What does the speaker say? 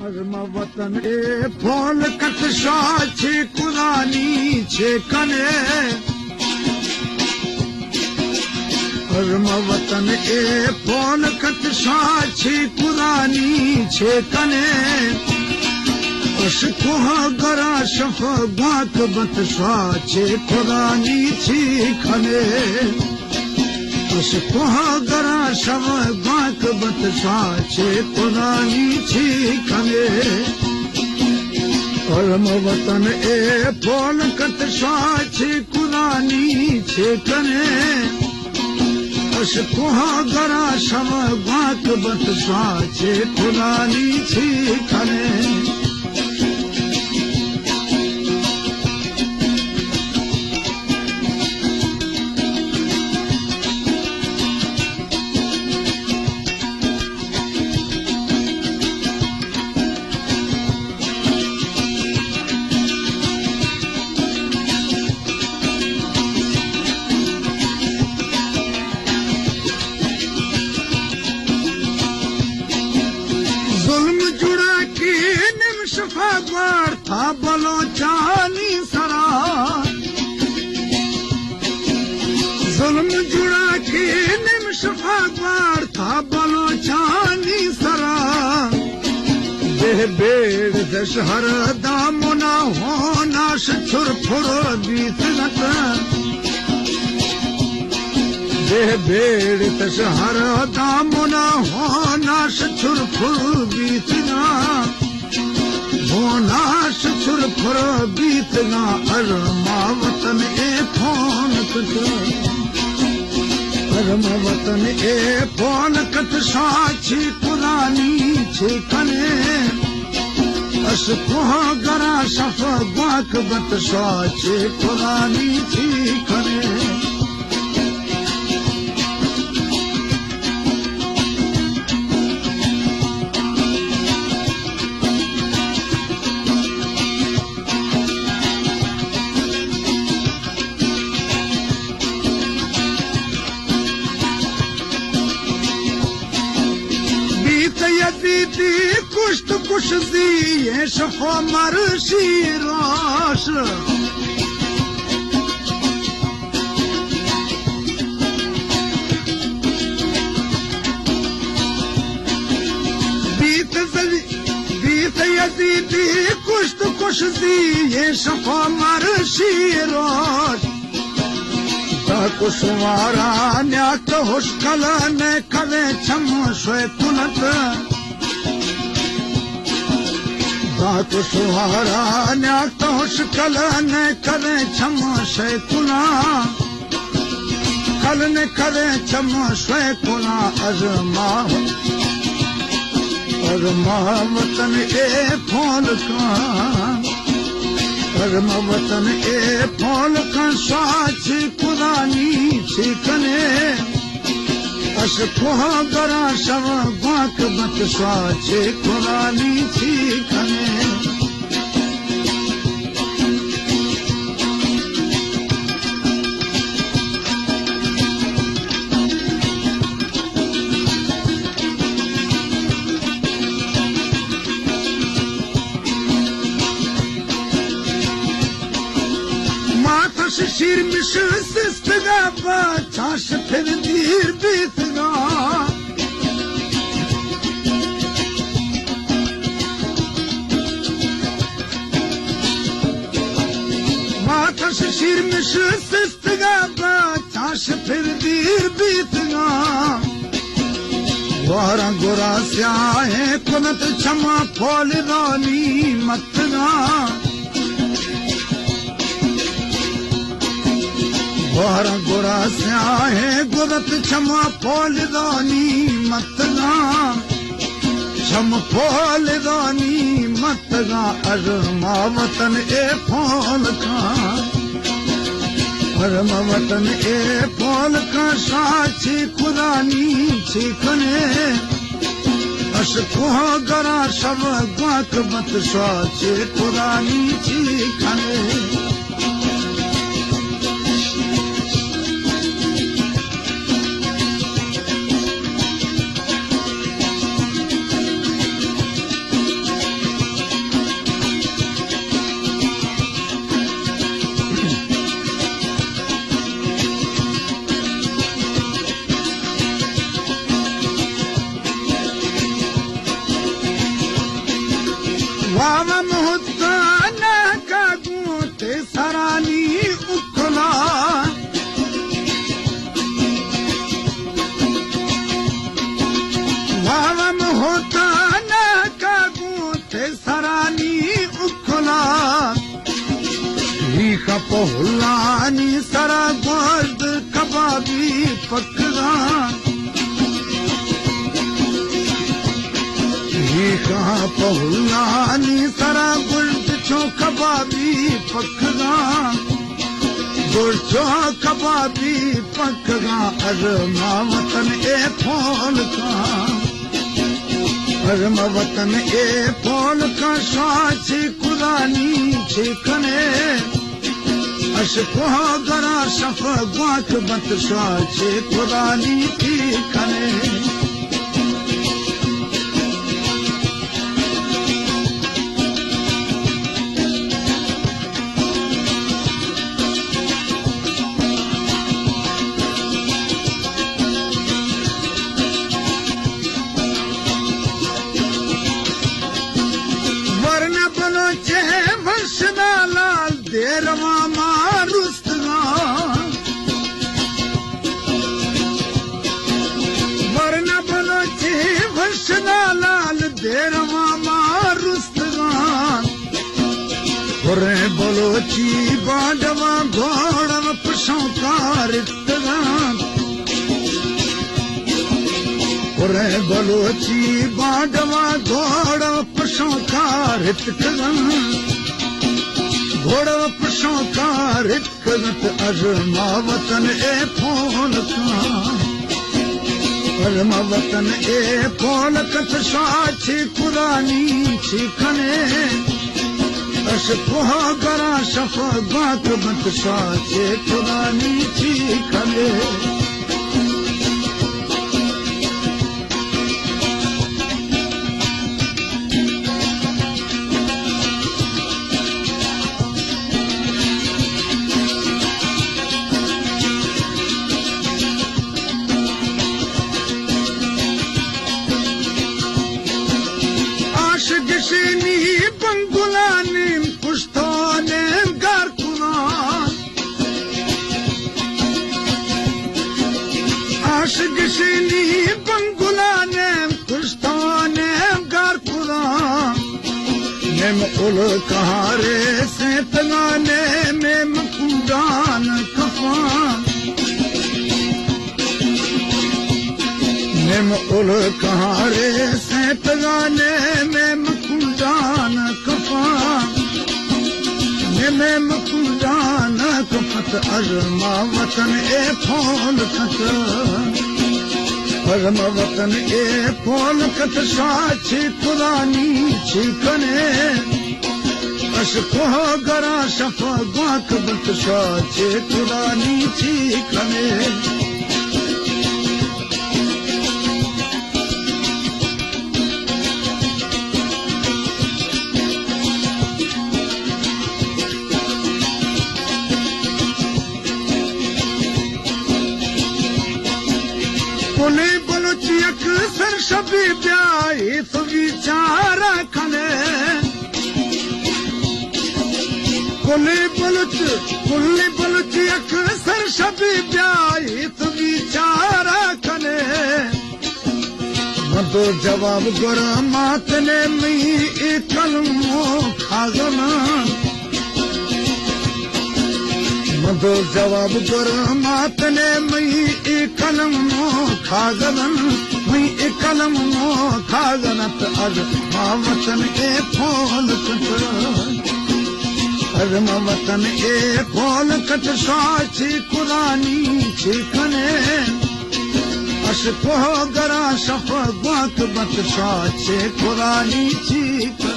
Arma vatan fol katşa çe Kur'ani çe kane Arma vatan fol katşa çe Kur'ani çe kane Aşkuha gara şafa bak batşa çe Kur'ani çe kane Aşkuha gara şafa bak batşa çe Kur'ani çe kane Arma vatan fol katşa çe Kur'ani çe kane Aşkuha gara şafa bak batşa çe Kur'ani çe kane शफावर था बलोचानी सरा जुल्म जुड़ा के निम शफावर था बलोचानी सरा बेह बेड़ दशहर दामुना होना शुर फुर बीतनत बेह बेड़ दशहर दामुना होना शुर फुर बीतना होना शुर फुर बीतना अरमा वतन फोन कत अरमा वतन फोन कत साची कुरानी छे कने अशकुह गरा शफ बाक बत साचे कुरानी छे कने यदीदी कुश्त कुश्ती ये शफो मरशी रोश बीत यदीदी कुश्त कुश्ती ये शफो मरशी रोश कुशवारा न्याक हुश्कल ने कले छम श्वे कुनत कुशवारा न्याक हुश्कल ने कले छम श्वे कुना कल ने करे छम श्वे कुना अरमा वतन फोल का अरमा वतन फोल का साची कुरानी छे कने अशकुह गरा शव बाक बत साचे कुरानी छे कने शिर मिश सिस्तगा बाचाश फिर दीर बीतना माथा शिर मिश सिस्तगा बाचाश फिर दीर बीतना वारा गोरा स्याहे कुनत क्षमा फोल रानी मतना वारा गोरा स्याहे गुरत क्षमा फोल रानी मतना क्षम फोल रानी मतना अरमा वतन फोल का अरमा वतन फोल का साची कुरानी छे कने अशकुह गरा शव बाक बत साचे कुरानी छे कने वावम होता न कागू ते सरानी उखला वावम होता न कागू ते सरानी उखला ही खपहुलानी सरा गोश्त कबाबी पकड़ा कहाँ पहुलानी सरा गुर्द छो कबाबी पकगा गुर्चो कबाबी पकगा अरमा वतन ए फोल का अरमा वतन ए फोल का स्वाची कुरानी छिकने अशको गरा शफ ग्वाक बत स्वाची कुरानी छिकने देरवा मारुस्तगा वरना बोलो छे वर्षना लाल देरवा मारुस्तगा और बोलो ची बाडवा घोड़व पशों कारितगा और बोलो ची बाडवा घोड़व पशों कारितगा घोड़ा पशों का रिकत अरमा वतन ए फोल का अरमा वतन ए फोल कत साछी पुरानी छिकने अश कोह गरा शफ बात बत साछे पुरानी छिकने गिशनी बंगुलानी पुश्तोने गारकुना आश गिशनी बंगुलाने पुश्तोने गारकुना नेम उल कहारे से तगाने में मकुदान कफा नेम उल कहारे से तगाने में मकुदान कफा में मकुदान कफत अरमा वतन ए फोल कत अरमा वतन ए फोल कत साछी पुरानी छिकने अश कोह गरा शफ ग्वाक बत साछी पुरानी छिकने बोले बोलो चियक सर शबी ब्याई तो विचारा खने बोले बोलो चियक सर शबी ब्याई तो विचारा खने मदो जवाब गोरा मात ने मी कलमो खागना मदो जवाब गोरा मात ने मी कलमो खागन मी कलमो खागनत अज वतन ए फोल कत अरमा वतन ए फोल कत साछी कुरानी छिकने अश कोह गरा शफ ग्वाक बत साछे कुरानी छिकने